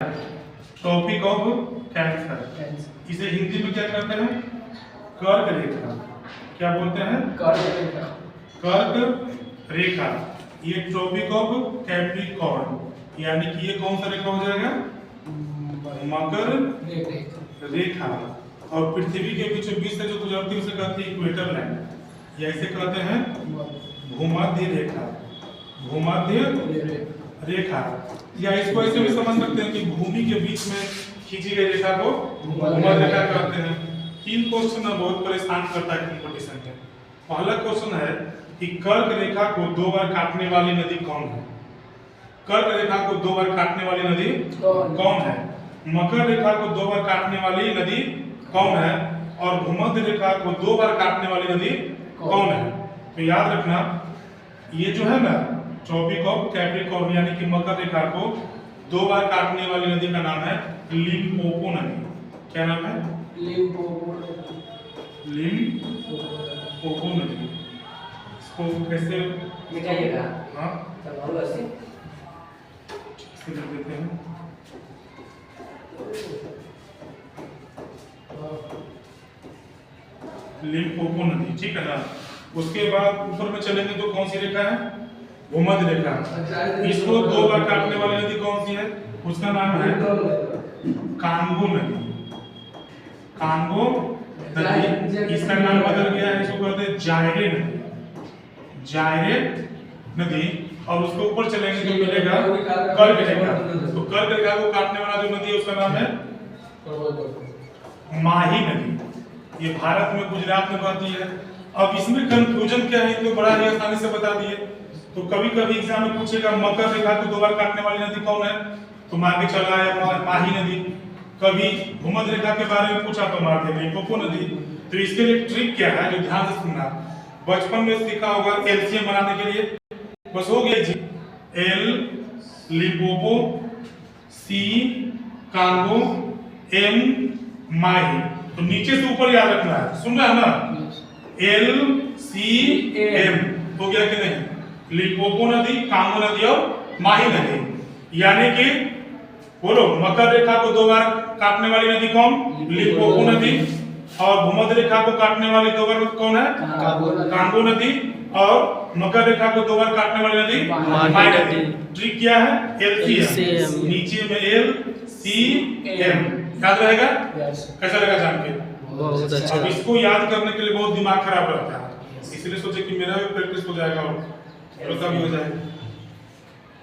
Topic of cancer. इसे हिंदी में क्या कहते हैं? कर्क रेखा। क्या बोलते हैं? कर्क रेखा। ये टॉपिक ऑफ कैप्रिकॉर्न, यानी कि ये कौन सा रेखा हो जाएगा? मकर रेखा। और पृथ्वी के बीचों बीच से जो गुजरती है उसे कहते हैं इक्वेटर लाइन, या इसे कहते हैं भूमध्य रेखा। भूमध्य रेखा, या इसको ऐसे भी समझ सकते हैं कि भूमि के बीच में खींची गई रेखा को भूमध्य रेखा कहते हैं। 3 क्वेश्चन बहुत परेशान करता है कंपटीशन में। पहला क्वेश्चन है कि कर्क रेखा को 2 बार काटने वाली नदी कौन है? कर्क रेखा को 2 बार काटने वाली नदी कौन है? मकर रेखा को 2 बार काटने वाली नदी कौन है? और भूमध्य रेखा को 2 बार काटने वाली नदी कौन है? तो याद रखना, ये जो है ना ट्रॉपिक ऑफ कैप्रिकॉर्न यानी कि मकर रेखा को 2 बार काटने वाली नदी का नाम है लिम्पोपो नदी। क्या नाम है? लिम्पोपो नदी। इसको कैसे मिटाइएगा? हाँ ऐसे लिख देते हैं। लिम्पोपो नदी, ठीक है ना। उसके बाद ऊपर में चलेंगे तो कौन सी रेखा है? भूमध्य रेखा। इसको 2 बार काटने वाली नदी कौन सी है? उसका नाम है कांगो नदी। कांगो नदी, इसका नाम बदल गया है, इसको कहते हैं जायरे नदी। जायरे नदी। और उसके ऊपर चलेंगे तो मिलेगा कर्क रेखा। तो कर्क रेखा को काटने वाला जो नदी है उसका नाम है माही नदी। ये भारत में गुजरात में बहती है। अब इसमें कंफ्यूजन क्या है, तो बड़ा ही आसानी से बता दिए। तो कभी कभी एग्जाम में पूछेगा मकर रेखा को 2 बार काटने वाली नदी कौन है, तो मार के चला है माही नदी। कभी भूमध्य रेखा के बारे में पूछा तो मार दे लिम्पोपो नदी। तो इसके लिए ट्रिक क्या है जो ध्यान से सुनना, बचपन में सीखा होगा एलसीएम बनाने के लिए, बस हो गया जी। एल लिम्पोपो, सी कांगो, एम माही। तो नीचे से ऊपर याद रखना है, सुन रहा है ना? एल सी एम हो गया कि नहीं? लिम्पोपो नदी, कांगो नदी और माही नदी। यानी कि बोलो मकर रेखा को 2 बार काटने वाली नदी कौन? लिम्पोपो नदी। और भूमध्य रेखा को काटने वाली 2 बार कौन है? कांगो नदी। और मकर रेखा को 2 बार काटने वाली नदी माही नदी। ट्रिक क्या है? एलसीएम, नीचे में एल सी एम। याद रहेगा? कैसा लगा जान के? बहुत अच्छा। अब इसको याद करने के लिए बहुत दिमाग खराब रहता है, इसलिए सोचे कि मेरा भी प्रैक्टिस हो जाएगा और भी हो जाएगा।